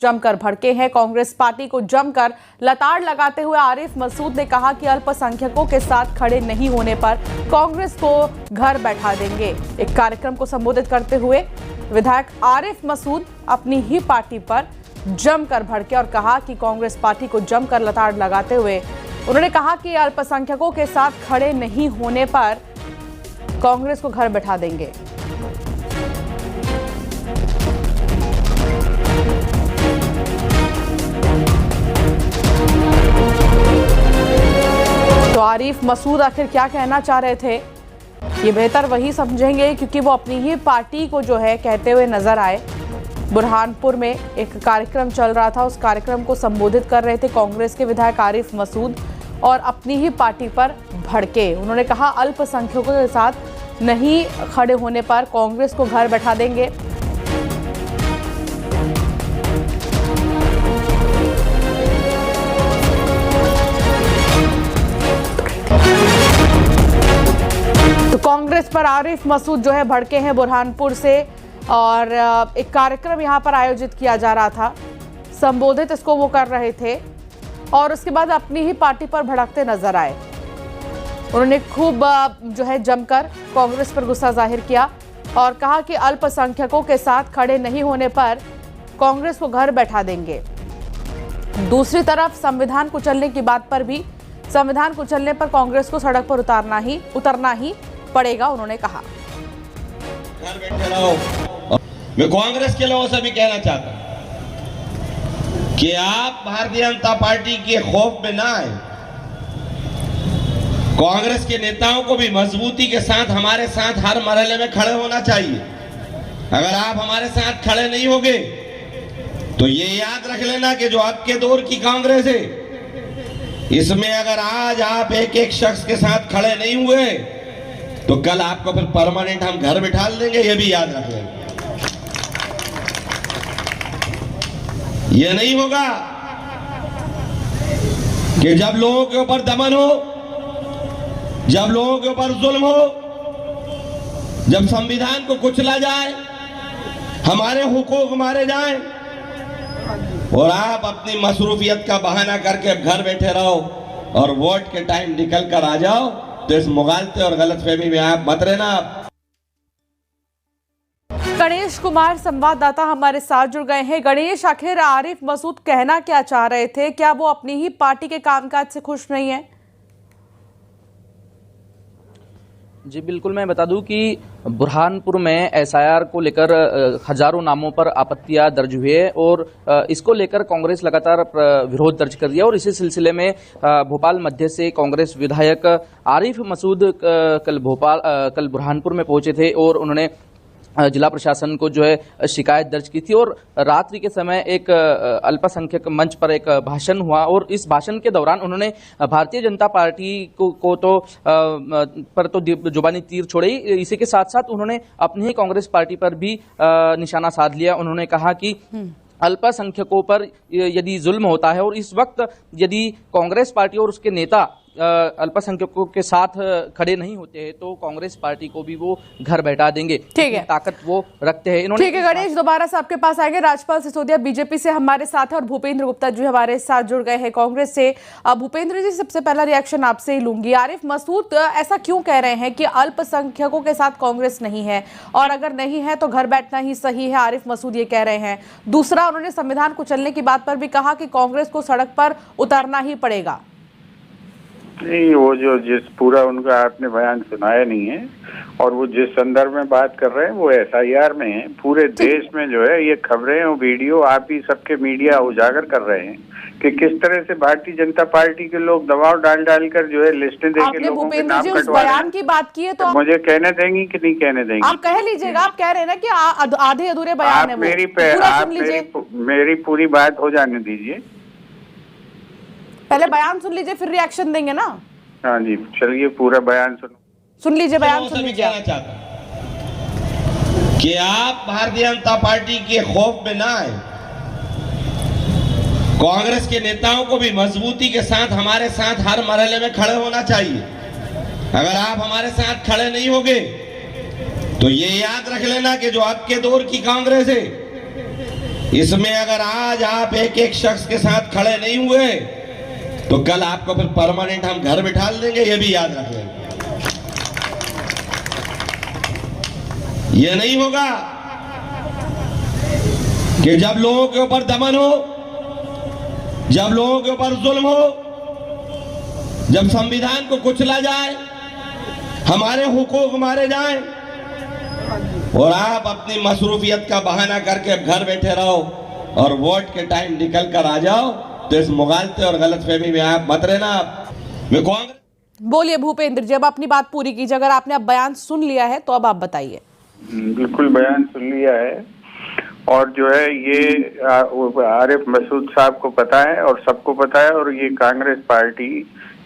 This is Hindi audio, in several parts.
जमकर भड़के हैं। कांग्रेस पार्टी को जमकर लताड़ लगाते हुए आरिफ मसूद ने कहा कि अल्पसंख्यकों के साथ खड़े नहीं होने पर कांग्रेस को घर बैठा देंगे। एक कार्यक्रम को संबोधित करते हुए विधायक आरिफ मसूद अपनी ही पार्टी पर जमकर भड़के और कहा कि कांग्रेस पार्टी को जमकर लताड़ लगाते हुए उन्होंने कहा कि अल्पसंख्यकों के साथ खड़े नहीं होने पर कांग्रेस को घर बैठा देंगे। तो आरिफ मसूद आखिर क्या कहना चाह रहे थे, ये बेहतर वही समझेंगे क्योंकि वो अपनी ही पार्टी को जो है कहते हुए नजर आए। बुरहानपुर में एक कार्यक्रम चल रहा था, उस कार्यक्रम को संबोधित कर रहे थे कांग्रेस के विधायक आरिफ मसूद और अपनी ही पार्टी पर भड़के। उन्होंने कहा अल्पसंख्यकों के साथ नहीं खड़े होने पर कांग्रेस को घर बैठा देंगे। तो कांग्रेस पर आरिफ मसूद जो है भड़के हैं बुरहानपुर से और एक कार्यक्रम यहां पर आयोजित किया जा रहा था, संबोधित इसको वो कर रहे थे और उसके बाद अपनी ही पार्टी पर भड़कते नजर आए। उन्होंने खूब जो है जमकर कांग्रेस पर गुस्सा जाहिर किया और कहा कि अल्पसंख्यकों के साथ खड़े नहीं होने पर कांग्रेस को घर बैठा देंगे। दूसरी तरफ संविधान कुचलने की बात पर भी, संविधान कुचलने पर कांग्रेस को सड़क पर उतरना ही पड़ेगा, उन्होंने कहा। घर बैठे रहो। मैं कांग्रेस के लोगों से भी कहना चाहता हूं कि आप भारतीय जनता पार्टी के खौफ में ना आए। कांग्रेस के नेताओं को भी मजबूती के साथ हमारे साथ हर मरहले में खड़े होना चाहिए। अगर आप हमारे साथ खड़े नहीं होगे तो ये याद रख लेना कि जो आपके दौर की कांग्रेस है, इसमें अगर आज आप एक एक शख्स के साथ खड़े नहीं हुए तो कल आपको फिर परमानेंट हम घर बिठा देंगे, ये भी याद रख लेंगे। ये नहीं होगा कि जब लोगों के ऊपर दमन हो, जब लोगों के ऊपर जुल्म हो, जब संविधान को कुचला जाए, हमारे हुकूक मारे जाएं और आप अपनी मसरूफियत का बहाना करके घर बैठे रहो और वोट के टाइम निकल कर आ जाओ, तो इस मुगालते और गलतफहमी में आप मत रहना। गणेश कुमार संवाददाता हमारे साथ जुड़ गए हैं। गणेश, आखिर आरिफ मसूद कहना क्या चाह रहे थे? क्या वो अपनी ही पार्टी के कामकाज से खुश नहीं है? जी बिल्कुल, मैं बता दूं कि बुरहानपुर में एसआईआर को लेकर हजारों नामों पर आपत्तियां दर्ज हुई है और इसको लेकर कांग्रेस लगातार विरोध दर्ज कर दिया और इसी सिलसिले में भोपाल मध्य से कांग्रेस विधायक आरिफ मसूद कल बुरहानपुर में पहुंचे थे और उन्होंने जिला प्रशासन को जो है शिकायत दर्ज की थी और रात्रि के समय एक अल्पसंख्यक मंच पर एक भाषण हुआ और इस भाषण के दौरान उन्होंने भारतीय जनता पार्टी को तो पर तो जुबानी तीर छोड़े ही, इसी के साथ साथ उन्होंने अपनी ही कांग्रेस पार्टी पर भी निशाना साध लिया। उन्होंने कहा कि अल्पसंख्यकों पर यदि जुल्म होता है और इस वक्त यदि कांग्रेस पार्टी और उसके नेता अल्पसंख्यकों के साथ खड़े नहीं होते हैं तो कांग्रेस पार्टी को भी वो घर बैठा देंगे। ठीक है, ताकत वो रखते हैं इन्होंने। ठीक है गणेश, दोबारा से आपके पास आएंगे। राजपाल सिसोदिया बीजेपी से हमारे साथ है और भूपेंद्र गुप्ता जो हमारे साथ जुड़ गए हैं कांग्रेस से। भूपेंद्र जी, सबसे पहला रिएक्शन आपसे ही लूंगी। आरिफ मसूद ऐसा क्यों कह रहे हैं कि अल्पसंख्यकों के साथ कांग्रेस नहीं है और अगर नहीं है तो घर बैठना ही सही है? आरिफ मसूद ये कह रहे हैं। दूसरा, उन्होंने संविधान कुचलने की बात पर भी कहा कि कांग्रेस को सड़क पर उतरना ही पड़ेगा। नहीं, वो जो जिस पूरा उनका आपने बयान सुनाया नहीं है और वो जिस संदर्भ में बात कर रहे हैं वो एसआईआर में है। पूरे देश में जो है ये खबरें और वीडियो आप ही सबके मीडिया उजागर कर रहे हैं कि किस तरह से भारतीय जनता पार्टी के लोग दबाव डाल कर जो है लिस्टें देके लोगों के नाम कटवा रहे हैं। बयान की बात की है तो मुझे कहने देंगी कि नहीं कहने देंगी? आप कह लीजिएगा। आप कह रहे हैं ना कि आधे अधूरे बयान है। मेरी पूरी बात हो जाने दीजिए, पहले बयान सुन लीजिए फिर रिएक्शन देंगे ना। हाँ जी, चलिए पूरा बयान सुन लीजिए। बयान सुन लीजिए। कहना चाहता कि आप भारतीय जनता पार्टी के खौफ में ना आए। कांग्रेस के नेताओं को भी मजबूती के साथ हमारे साथ हर मरहले में खड़े होना चाहिए। अगर आप हमारे साथ खड़े नहीं होगे तो ये याद रख लेना कि जो आपके दौर की कांग्रेस है, इसमें अगर आज आप एक एक शख्स के साथ खड़े नहीं हुए तो कल आपको फिर परमानेंट हम घर बिठा देंगे, ये भी याद रख लेंगे। ये नहीं होगा कि जब लोगों के ऊपर दमन हो, जब लोगों के ऊपर जुल्म हो, जब संविधान को कुचला जाए, हमारे हुकूक मारे जाएं और आप अपनी मसरूफियत का बहाना करके घर बैठे रहो और वोट के टाइम निकल कर आ जाओ, तो इस मुगालते और गलतफहमी में आप मत रहना। मैं कांग्रेस बोलिए भूपेंद्र जी, अब अपनी बात पूरी कीजिए। अगर आपने अब बयान सुन लिया है तो अब आप बताइए। बिल्कुल बयान सुन लिया है और जो है ये आरिफ मसूद साहब को पता है और सबको पता है, और ये कांग्रेस पार्टी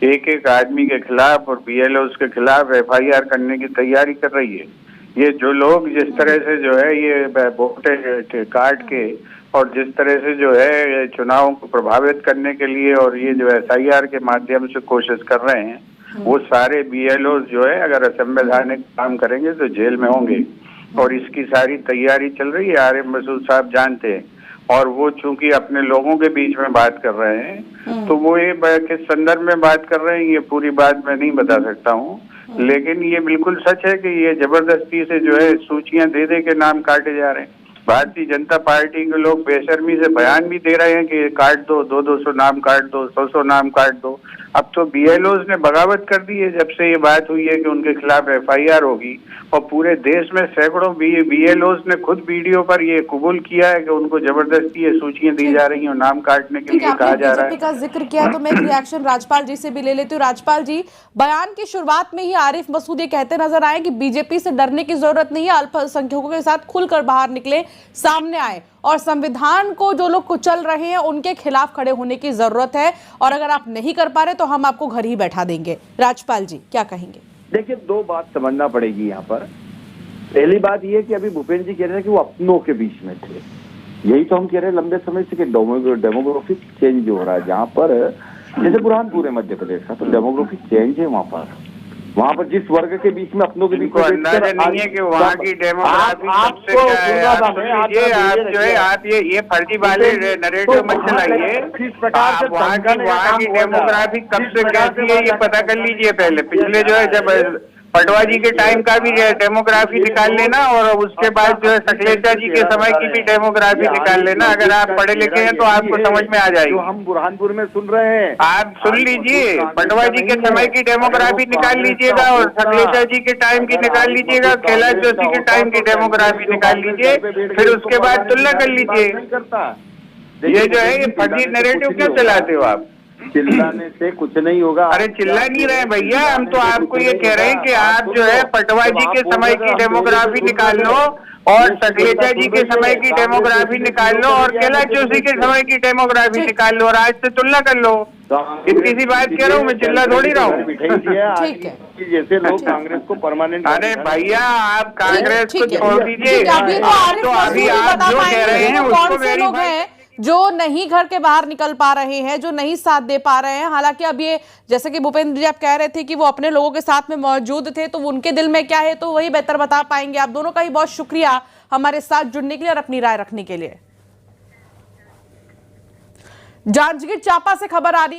एक एक आदमी के खिलाफ और बीएलओ के खिलाफ एफआईआर करने की तैयारी कर रही है। ये जो लोग जिस तरह से जो है ये वोटे काट के और जिस तरह से जो है चुनावों को प्रभावित करने के लिए और ये जो एसआईआर के माध्यम से कोशिश कर रहे हैं, वो सारे बीएलओ जो है अगर असंवैधानिक काम करेंगे तो जेल में होंगे और इसकी सारी तैयारी चल रही है। आरिफ मसूद साहब जानते हैं और वो चूंकि अपने लोगों के बीच में बात कर रहे हैं तो वो ये किस संदर्भ में बात कर रहे हैं ये पूरी बात मैं नहीं बता सकता हूँ, लेकिन ये बिल्कुल सच है कि ये जबरदस्ती से जो है सूचियां दे दे के नाम काटे जा रहे हैं। भारतीय जनता पार्टी के लोग बेशर्मी से बयान भी दे रहे हैं कि काट दो, 200 नाम काट दो, 100 नाम काट दो। अब तो बीएलओज ने बगावत कर दी है जब से ये बात हुई है कि उनके खिलाफ एफआईआर होगी, और पूरे देश में सैकड़ों बीएलओज ने खुद वीडियो पर ये कबूल किया है कि उनको जबरदस्ती ये सूचियां दी जा रही हैं और नाम काटने के लिए कहा जा रहा है। का जिक्र किया तो मैं एक रिएक्शन राजपाल जी से भी ले लेती हूँ। राजपाल जी, बयान की शुरुआत में ही आरिफ मसूद ये कहते नजर आए कि बीजेपी से डरने की जरूरत नहीं है, अल्पसंख्यकों के साथ खुलकर बाहर निकले, सामने आए और संविधान को जो लोग कुचल रहे हैं उनके खिलाफ खड़े होने की जरूरत है, और अगर आप नहीं कर पा रहे तो हम आपको घर ही बैठा देंगे। राजपाल जी क्या कहेंगे? देखिए, दो बात समझना पड़ेगी यहाँ पर। पहली बात ये कि अभी भूपेंद्र जी कह रहे हैं कि वो अपनों के बीच में थे, यही तो हम कह रहे हैं लंबे समय से कि डेमोग्राफिक चेंज जो हो रहा है, जहाँ पर जैसे बुरहानपुर है मध्य प्रदेश का, तो डेमोग्राफिक चेंज है वहाँ पर जिस वर्ग के बीच में अपनों के बीच में अंदाजा नहीं है कि वहाँ की डेमोग्राफी सबसे क्या है। आप जो है आप ये फर्जी वाले नरेटिव मत चलाइए। वहाँ की डेमोग्राफी कब से कैसी है ये पता कर लीजिए पहले। पिछले जो है जब पटवा जी के टाइम का भी डेमोग्राफी निकाल लेना और उसके बाद जो है सकलेचा जी के समय की भी डेमोग्राफी निकाल लेना। अगर आप पढ़े लिखे हैं तो आपको समझ में आ जाएगी। हम बुरहानपुर में सुन रहे हैं, आप सुन लीजिए। पटवा जी के समय की डेमोग्राफी निकाल लीजिएगा और सकलेचा जी के टाइम की निकाल लीजिएगा, कैलाश जोशी के टाइम की डेमोग्राफी निकाल लीजिए, फिर उसके बाद तुलना कर लीजिए। ये जो है ये फर्जी नैरेटिव क्यों चलाते हो आप? चिल्लाने से कुछ नहीं होगा। अरे चिल्ला नहीं रहे भैया, हम तो आपको ये कह रहे हैं कि आप जो है पटवा जी के समय की डेमोग्राफी निकाल लो और सकलेचा जी के समय की डेमोग्राफी निकाल लो और कैलाश जोशी के समय की डेमोग्राफी निकाल लो और आज से तुलना कर लो। इतनी सी बात कह रहा हूँ, मैं चिल्ला थोड़ी रहा हूँ। जैसे लोग कांग्रेस को परमानेंट, अरे भैया आप कांग्रेस को छोड़ दीजिए, तो अभी आप जो कह रहे हैं उसको मेरी जो नहीं घर के बाहर निकल पा रहे हैं, जो नहीं साथ दे पा रहे हैं। हालांकि अब ये जैसे कि भूपेंद्र जी आप कह रहे थे कि वो अपने लोगों के साथ में मौजूद थे, तो उनके दिल में क्या है तो वही बेहतर बता पाएंगे। आप दोनों का ही बहुत शुक्रिया हमारे साथ जुड़ने के लिए और अपनी राय रखने के लिए। जांजगीर चांपा से खबर आ रही है।